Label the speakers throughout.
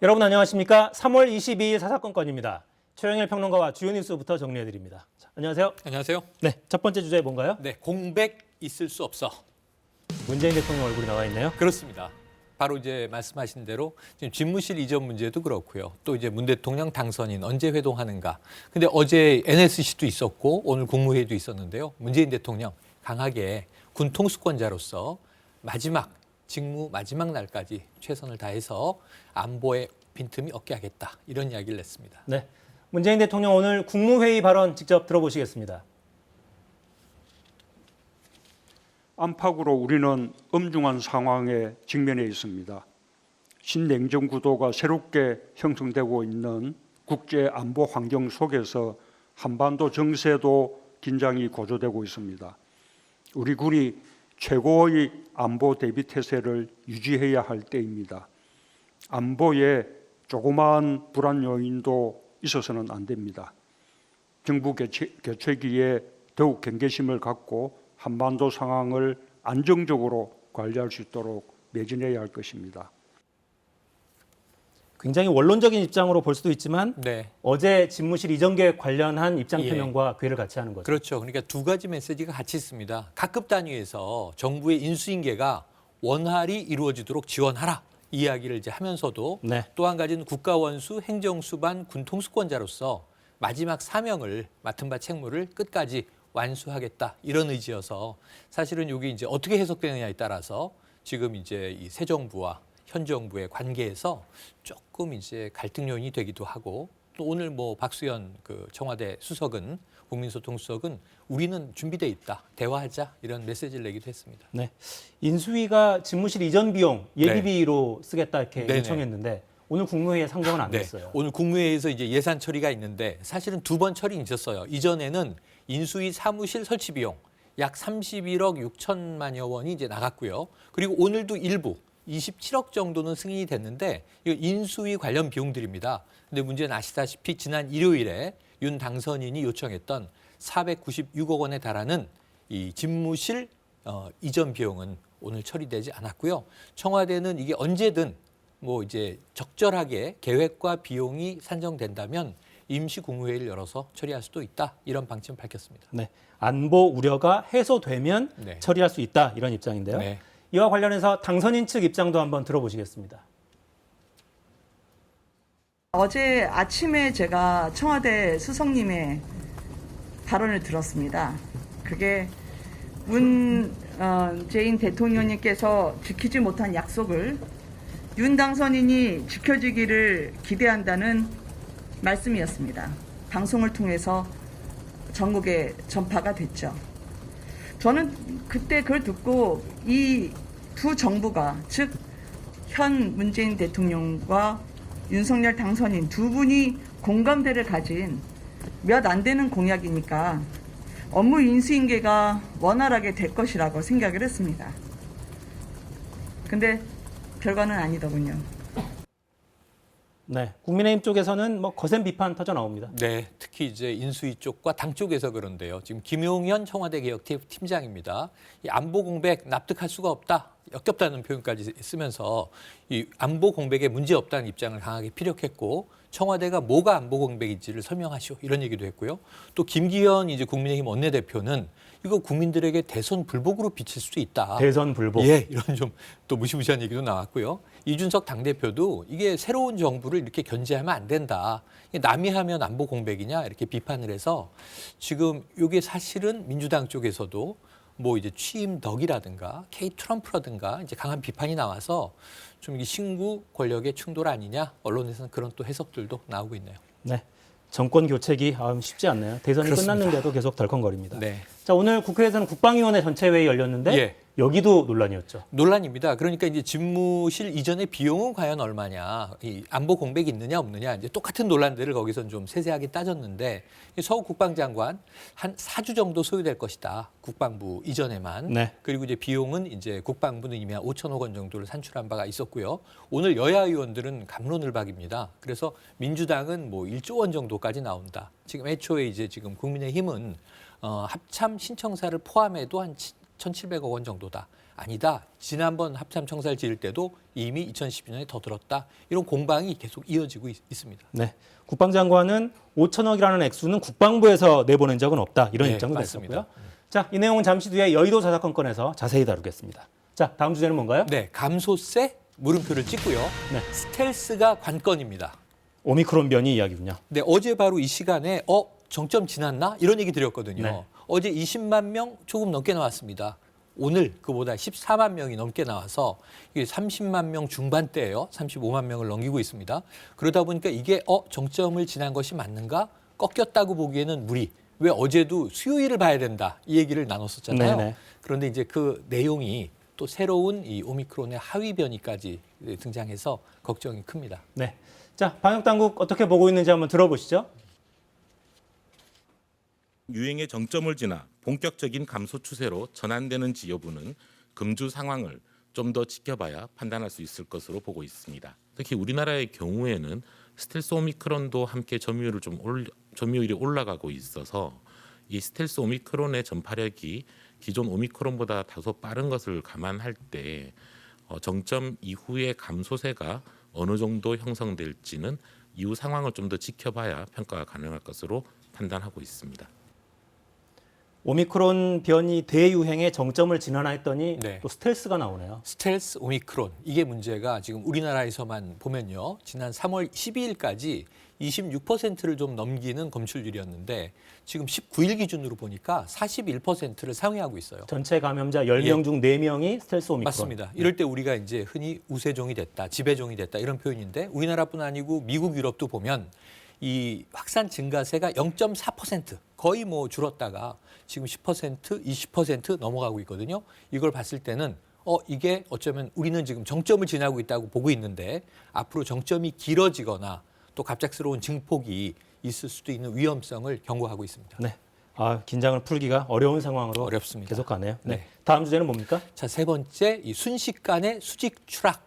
Speaker 1: 여러분 안녕하십니까? 3월 22일 사사건건입니다. 최영일 평론가와 주요 뉴스부터 정리해드립니다. 자, 안녕하세요.
Speaker 2: 안녕하세요.
Speaker 1: 네, 첫 번째 주제 뭔가요?
Speaker 2: 네, 공백 있을 수 없어.
Speaker 1: 문재인 대통령 얼굴이 나와 있네요.
Speaker 2: 그렇습니다. 바로 이제 말씀하신 대로 지금 집무실 이전 문제도 그렇고요. 또 이제 문 대통령 당선인 언제 회동하는가. 근데 어제 NSC도 있었고 오늘 국무회의도 있었는데요. 문재인 대통령 강하게 군 통수권자로서 직무 마지막 날까지 최선을 다해서 안보에 빈틈이 없게 하겠다. 이런 이야기를 냈습니다.
Speaker 1: 네, 문재인 대통령 오늘 국무회의 발언 직접 들어보시겠습니다.
Speaker 3: 안팎으로 우리는 엄중한 상황에 직면해 있습니다. 신냉전 구도가 새롭게 형성되고 있는 국제 안보 환경 속에서 한반도 정세도 긴장이 고조되고 있습니다. 우리 군이 최고의 안보 대비 태세를 유지해야 할 때입니다. 안보에 조그마한 불안 요인도 있어서는 안 됩니다. 정부 개최기에 더욱 경계심을 갖고 한반도 상황을 안정적으로 관리할 수 있도록 매진해야 할 것입니다.
Speaker 1: 굉장히 원론적인 입장으로 볼 수도 있지만
Speaker 2: 네.
Speaker 1: 어제 집무실 이전 계획 관련한 입장 표명과 궤를 같이 하는 거죠.
Speaker 2: 그렇죠. 그러니까 두 가지 메시지가 같이 있습니다. 각급 단위에서 정부의 인수인계가 원활히 이루어지도록 지원하라. 이 이야기를 이제 하면서도
Speaker 1: 네.
Speaker 2: 또 한 가지는 국가원수 행정수반 군통수권자로서 마지막 사명을 맡은 바 책무를 끝까지 완수하겠다. 이런 의지여서 사실은 이게 이제 어떻게 해석되느냐에 따라서 지금 이제 이 새 정부와 현 정부의 관계에서 조금 이제 갈등 요인이 되기도 하고 또 오늘 뭐 박수현 그 청와대 수석은 국민소통수석은 우리는 준비돼 있다. 대화하자. 이런 메시지를 내기도 했습니다.
Speaker 1: 네, 인수위가 집무실 이전 비용 예비비로 쓰겠다 이렇게
Speaker 2: 네네.
Speaker 1: 요청했는데 오늘 국무회의에 상정은 안
Speaker 2: 네.
Speaker 1: 됐어요.
Speaker 2: 오늘 국무회의에서 이제 예산 처리가 있는데 사실은 두 번 처리 있었어요. 이전에는 인수위 사무실 설치 비용 약 31억 6천만여 원이 이제 나갔고요. 그리고 오늘도 일부 27억 정도는 승인이 됐는데 이거 인수위 관련 비용들입니다. 근데 문제는 아시다시피 지난 일요일에 윤 당선인이 요청했던 496억 원에 달하는 이 집무실 이전 비용은 오늘 처리되지 않았고요. 청와대는 이게 언제든 뭐 이제 적절하게 계획과 비용이 산정된다면 임시 국무회의를 열어서 처리할 수도 있다. 이런 방침을 밝혔습니다.
Speaker 1: 네, 안보 우려가 해소되면
Speaker 2: 네.
Speaker 1: 처리할 수 있다 이런 입장인데요.
Speaker 2: 네.
Speaker 1: 이와 관련해서 당선인 측 입장도 한번 들어보시겠습니다.
Speaker 4: 어제 아침에 제가 청와대 수석님의 발언을 들었습니다. 그게 문재인 대통령님께서 지키지 못한 약속을 윤 당선인이 지켜주기를 기대한다는 말씀이었습니다. 방송을 통해서 전국에 전파가 됐죠. 저는 그때 그걸 듣고 이 두 정부가 즉 현 문재인 대통령과 윤석열 당선인 두 분이 공감대를 가진 몇 안 되는 공약이니까 업무 인수인계가 원활하게 될 것이라고 생각을 했습니다. 근데 결과는 아니더군요.
Speaker 1: 네, 국민의힘 쪽에서는 뭐 거센 비판 터져 나옵니다.
Speaker 2: 네, 특히 이제 인수위 쪽과 당 쪽에서 그런데요. 지금 김용현 청와대 개혁팀장입니다. 이 안보 공백 납득할 수가 없다. 역겹다는 표현까지 쓰면서 이 안보 공백에 문제 없다는 입장을 강하게 피력했고 청와대가 뭐가 안보 공백인지를 설명하시오 이런 얘기도 했고요. 또 김기현 이제 국민의힘 원내대표는 이거 국민들에게 대선 불복으로 비칠 수도 있다.
Speaker 1: 대선 불복.
Speaker 2: 예, 이런 좀 또 무시무시한 얘기도 나왔고요. 이준석 당대표도 이게 새로운 정부를 이렇게 견제하면 안 된다. 남이 하면 안보 공백이냐 이렇게 비판을 해서 지금 이게 사실은 민주당 쪽에서도 뭐 이제 취임 덕이라든가 K 트럼프라든가 이제 강한 비판이 나와서 좀 이게 신구 권력의 충돌 아니냐 언론에서는 그런 또 해석들도 나오고 있네요.
Speaker 1: 네, 정권 교체기 쉽지 않네요. 대선이
Speaker 2: 그렇습니다.
Speaker 1: 끝났는데도 계속 덜컹거립니다.
Speaker 2: 네.
Speaker 1: 자, 오늘 국회에서는 국방위원회 전체 회의 열렸는데
Speaker 2: 예.
Speaker 1: 여기도 논란이었죠.
Speaker 2: 논란입니다. 그러니까 이제 집무실 이전의 비용은 과연 얼마냐, 이 안보 공백이 있느냐 없느냐 이제 똑같은 논란들을 거기서 좀 세세하게 따졌는데 서욱 국방장관 한 4주 정도 소요될 것이다. 국방부 이전에만.
Speaker 1: 네.
Speaker 2: 그리고 이제 비용은 이제 국방부는 이미 한 5천억 원 정도를 산출한 바가 있었고요. 오늘 여야 의원들은 갑론을박입니다. 그래서 민주당은 뭐 1조 원 정도까지 나온다. 지금 애초에 이제 지금 국민의힘은 합참 신청사를 포함해도 한 1,700억 원 정도다. 아니다. 지난번 합참 청사를 지을 때도 이미 2012년에 더 들었다. 이런 공방이 계속 이어지고 있습니다.
Speaker 1: 네. 국방장관은 5천억이라는 액수는 국방부에서 내보낸 적은 없다. 이런
Speaker 2: 네,
Speaker 1: 입장도
Speaker 2: 맞습니다.
Speaker 1: 냈었고요. 자, 이 내용은 잠시 뒤에 여의도 사사건건에서 자세히 다루겠습니다. 자, 다음 주제는 뭔가요?
Speaker 2: 네, 감소세 물음표를 찍고요.
Speaker 1: 네.
Speaker 2: 스텔스가 관건입니다.
Speaker 1: 오미크론 변이 이야기군요.
Speaker 2: 네, 어제 바로 이 시간에 정점 지났나? 이런 얘기 드렸거든요.
Speaker 1: 네.
Speaker 2: 어제 20만 명 조금 넘게 나왔습니다. 오늘 그보다 14만 명이 넘게 나와서 이게 30만 명 중반대예요. 35만 명을 넘기고 있습니다. 그러다 보니까 이게 정점을 지난 것이 맞는가? 꺾였다고 보기에는 무리. 왜 어제도 수요일을 봐야 된다. 이 얘기를 나눴었잖아요.
Speaker 1: 네네.
Speaker 2: 그런데 이제 그 내용이 또 새로운 이 오미크론의 하위 변이까지 등장해서 걱정이 큽니다.
Speaker 1: 네. 자, 방역 당국 어떻게 보고 있는지 한번 들어보시죠.
Speaker 5: 유행의 정점을 지나 본격적인 감소 추세로 전환되는지 여부는 금주 상황을 좀 더 지켜봐야 판단할 수 있을 것으로 보고 있습니다. 특히 우리나라의 경우에는 스텔스 오미크론도 함께 점유율이 올라가고 있어서 이 스텔스 오미크론의 전파력이 기존 오미크론보다 다소 빠른 것을 감안할 때 정점 이후의 감소세가 어느 정도 형성될지는 이후 상황을 좀 더 지켜봐야 평가가 가능할 것으로 판단하고 있습니다.
Speaker 1: 오미크론 변이 대유행의 정점을 지나나 했더니
Speaker 2: 네.
Speaker 1: 또 스텔스가 나오네요.
Speaker 2: 스텔스 오미크론 이게 문제가 지금 우리나라에서만 보면요. 지난 3월 12일까지 26%를 좀 넘기는 검출률이었는데 지금 19일 기준으로 보니까 41%를 상회하고 있어요.
Speaker 1: 전체 감염자 10명 중 4명이 스텔스 오미크론.
Speaker 2: 맞습니다. 이럴 때 우리가 이제 흔히 우세종이 됐다, 지배종이 됐다 이런 표현인데 우리나라뿐 아니고 미국, 유럽도 보면 이 확산 증가세가 0.4% 거의 뭐 줄었다가 지금 10%, 20% 넘어가고 있거든요. 이걸 봤을 때는 이게 어쩌면 우리는 지금 정점을 지나고 있다고 보고 있는데 앞으로 정점이 길어지거나 또 갑작스러운 증폭이 있을 수도 있는 위험성을 경고하고 있습니다.
Speaker 1: 네. 긴장을 풀기가 어려운 상황으로
Speaker 2: 어렵습니다.
Speaker 1: 계속 가네요. 네.
Speaker 2: 네.
Speaker 1: 다음 주제는 뭡니까?
Speaker 2: 자, 세 번째 이 순식간의 수직 추락.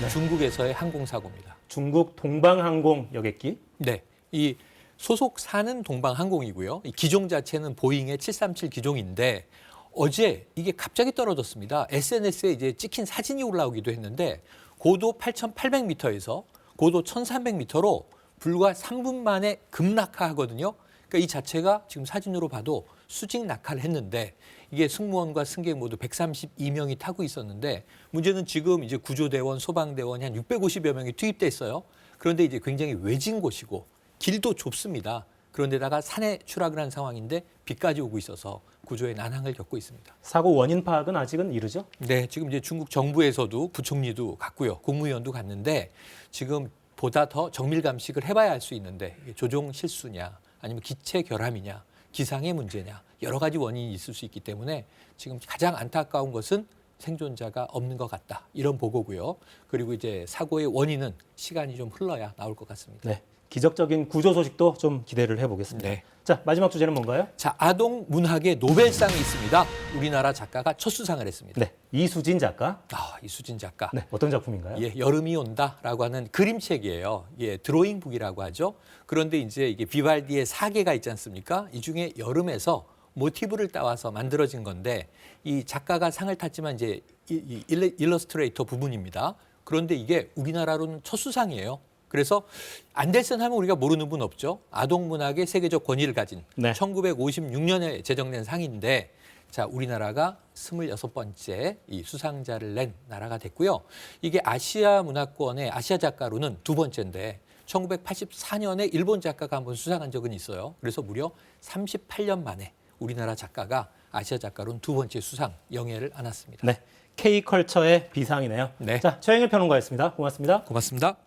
Speaker 1: 네.
Speaker 2: 중국에서의 항공사고입니다.
Speaker 1: 중국 동방항공 여객기.
Speaker 2: 네, 이 소속사는 동방항공이고요. 이 기종 자체는 보잉의 737 기종인데 어제 이게 갑자기 떨어졌습니다. SNS에 이제 찍힌 사진이 올라오기도 했는데 고도 8,800m에서 고도 1,300m로 불과 3분 만에 급낙하하거든요. 그러니까 이 자체가 지금 사진으로 봐도 수직 낙하를 했는데 이게 승무원과 승객 모두 132명이 타고 있었는데 문제는 지금 이제 구조대원, 소방대원이 한 650여 명이 투입돼 있어요. 그런데 이제 굉장히 외진 곳이고 길도 좁습니다. 그런데다가 산에 추락을 한 상황인데 비까지 오고 있어서 구조에 난항을 겪고 있습니다.
Speaker 1: 사고 원인 파악은 아직은 이르죠?
Speaker 2: 네, 지금 이제 중국 정부에서도 부총리도 갔고요. 국무위원도 갔는데 지금 보다 더 정밀 감식을 해봐야 할 수 있는데 이게 조종 실수냐 아니면 기체 결함이냐 기상의 문제냐 여러 가지 원인이 있을 수 있기 때문에 지금 가장 안타까운 것은 생존자가 없는 것 같다. 이런 보고고요. 그리고 이제 사고의 원인은 시간이 좀 흘러야 나올 것 같습니다.
Speaker 1: 네. 기적적인 구조 소식도 좀 기대를 해보겠습니다.
Speaker 2: 네.
Speaker 1: 자, 마지막 주제는 뭔가요?
Speaker 2: 자, 아동 문학의 노벨상이 있습니다. 우리나라 작가가 첫 수상을 했습니다.
Speaker 1: 네. 이수진 작가.
Speaker 2: 이수진 작가.
Speaker 1: 네. 어떤 작품인가요?
Speaker 2: 예, 여름이 온다라고 하는 그림책이에요. 예, 드로잉북이라고 하죠. 그런데 이제 이게 비발디의 사계가 있지 않습니까? 이 중에 여름에서 모티브를 따와서 만들어진 건데 이 작가가 상을 탔지만 이제 이 일러스트레이터 부분입니다. 그런데 이게 우리나라로는 첫 수상이에요. 그래서 안델슨 하면 우리가 모르는 분 없죠. 아동문학의 세계적 권위를 가진
Speaker 1: 네.
Speaker 2: 1956년에 제정된 상인데 자, 우리나라가 26번째 이 수상자를 낸 나라가 됐고요. 이게 아시아 문화권의 아시아 작가로는 두 번째인데 1984년에 일본 작가가 한번 수상한 적은 있어요. 그래서 무려 38년 만에 우리나라 작가가 아시아 작가로는 두 번째 수상 영예를 안았습니다.
Speaker 1: 네. K컬처의 비상이네요.
Speaker 2: 네.
Speaker 1: 자, 최영일 평론가였습니다. 고맙습니다.
Speaker 2: 고맙습니다.